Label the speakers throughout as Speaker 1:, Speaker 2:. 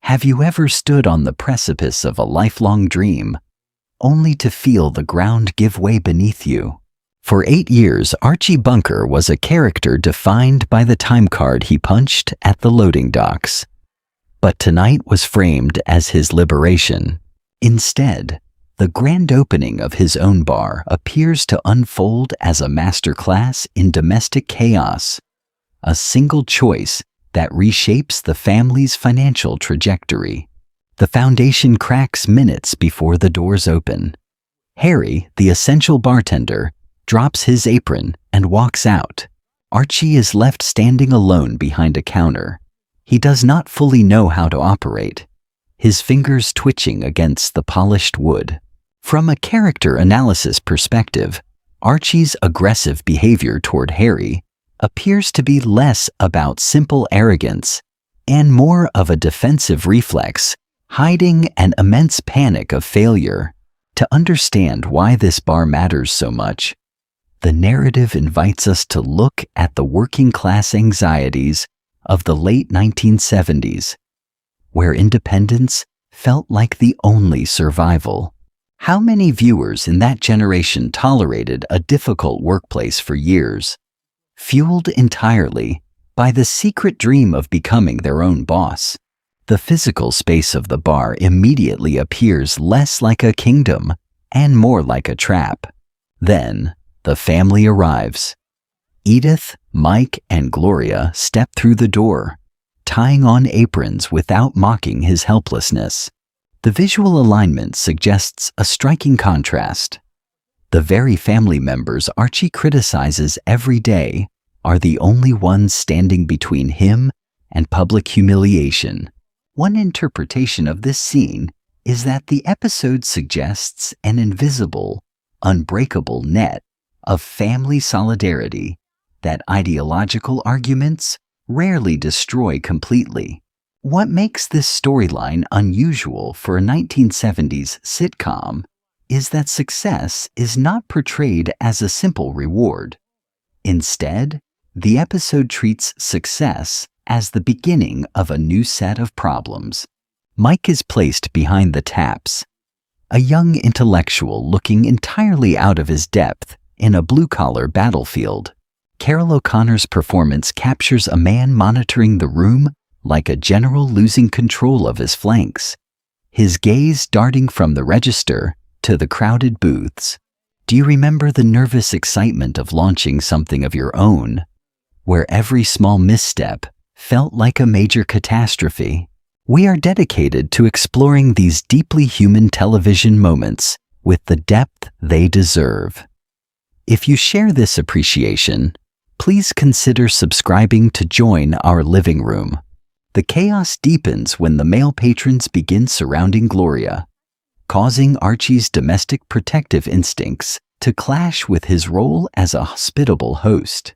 Speaker 1: Have you ever stood on the precipice of a lifelong dream, only to feel the ground give way beneath you? For 8 years, Archie Bunker was a character defined by the time card he punched at the loading docks. But tonight was framed as his liberation. Instead, the grand opening of his own bar appears to unfold as a masterclass in domestic chaos, a single choice that reshapes the family's financial trajectory. The foundation cracks minutes before the doors open. Harry, the essential bartender, drops his apron and walks out. Archie is left standing alone behind a counter. He does not fully know how to operate, his fingers twitching against the polished wood. From a character analysis perspective, Archie's aggressive behavior toward Harry appears to be less about simple arrogance and more of a defensive reflex, hiding an immense panic of failure. To understand why this bar matters so much, the narrative invites us to look at the working-class anxieties of the late 1970s, where independence felt like the only survival. How many viewers in that generation tolerated a difficult workplace for years, fueled entirely by the secret dream of becoming their own boss? The physical space of the bar immediately appears less like a kingdom and more like a trap. Then, the family arrives. Edith, Mike, and Gloria step through the door, tying on aprons without mocking his helplessness. The visual alignment suggests a striking contrast. The very family members Archie criticizes every day are the only ones standing between him and public humiliation. One interpretation of this scene is that the episode suggests an invisible, unbreakable net of family solidarity that ideological arguments rarely destroy completely. What makes this storyline unusual for a 1970s sitcom is that success is not portrayed as a simple reward. Instead, the episode treats success as the beginning of a new set of problems. Mike is placed behind the taps, a young intellectual looking entirely out of his depth in a blue-collar battlefield. Carol O'Connor's performance captures a man monitoring the room like a general losing control of his flanks, his gaze darting from the register to the crowded booths. Do you remember the nervous excitement of launching something of your own, where every small misstep felt like a major catastrophe? We are dedicated to exploring these deeply human television moments with the depth they deserve. If you share this appreciation, please consider subscribing to join our living room. The chaos deepens when the male patrons begin surrounding Gloria, causing Archie's domestic protective instincts to clash with his role as a hospitable host.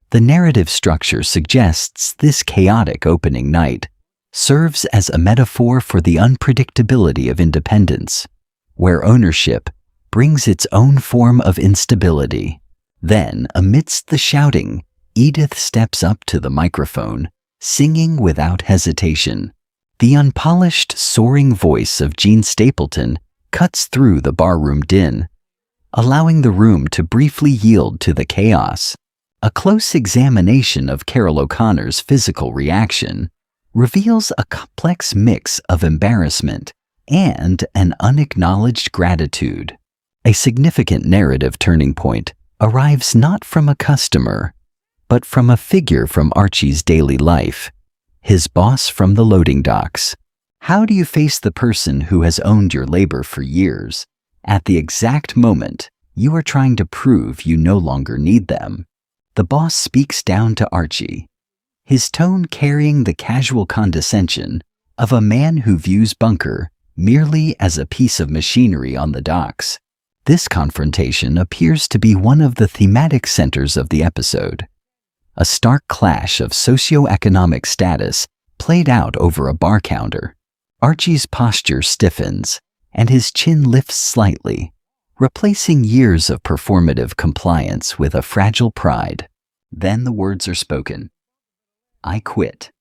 Speaker 1: The narrative structure suggests this chaotic opening night serves as a metaphor for the unpredictability of independence, where ownership brings its own form of instability. Then, amidst the shouting, Edith steps up to the microphone, singing without hesitation. The unpolished, soaring voice of Jean Stapleton cuts through the barroom din, allowing the room to briefly yield to the chaos. A close examination of Carol O'Connor's physical reaction reveals a complex mix of embarrassment and an unacknowledged gratitude. A significant narrative turning point arrives not from a customer, but from a figure from Archie's daily life, his boss from the loading docks. How do you face the person who has owned your labor for years at the exact moment you are trying to prove you no longer need them? The boss speaks down to Archie, his tone carrying the casual condescension of a man who views Bunker merely as a piece of machinery on the docks. This confrontation appears to be one of the thematic centers of the episode, a stark clash of socioeconomic status played out over a bar counter. Archie's posture stiffens, and his chin lifts slightly, replacing years of performative compliance with a fragile pride. Then the words are spoken. "I quit."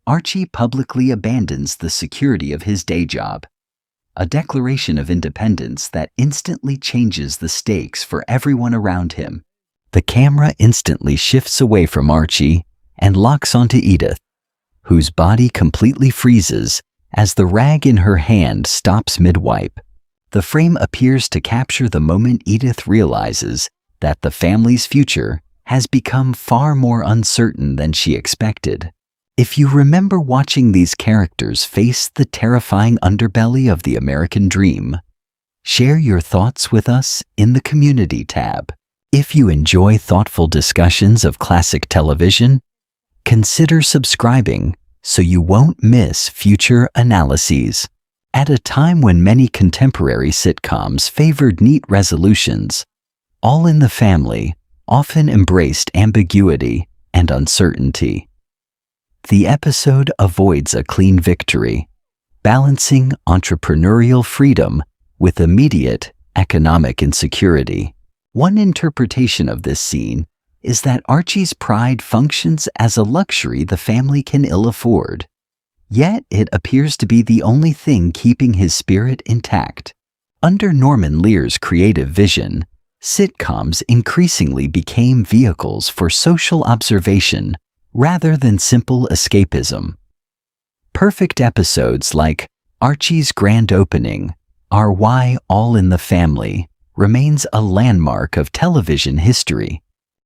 Speaker 1: Archie publicly abandons the security of his day job, a declaration of independence that instantly changes the stakes for everyone around him. The camera instantly shifts away from Archie and locks onto Edith, whose body completely freezes as the rag in her hand stops mid-wipe. The frame appears to capture the moment Edith realizes that the family's future has become far more uncertain than she expected. If you remember watching these characters face the terrifying underbelly of the American dream, share your thoughts with us in the Community tab. If you enjoy thoughtful discussions of classic television, consider subscribing so you won't miss future analyses. At a time when many contemporary sitcoms favored neat resolutions, All in the Family often embraced ambiguity and uncertainty. The episode avoids a clean victory, balancing entrepreneurial freedom with immediate economic insecurity. One interpretation of this scene is that Archie's pride functions as a luxury the family can ill afford, yet it appears to be the only thing keeping his spirit intact. Under Norman Lear's creative vision, sitcoms increasingly became vehicles for social observation rather than simple escapism. Perfect episodes like Archie's grand opening are why All in the Family remains a landmark of television history.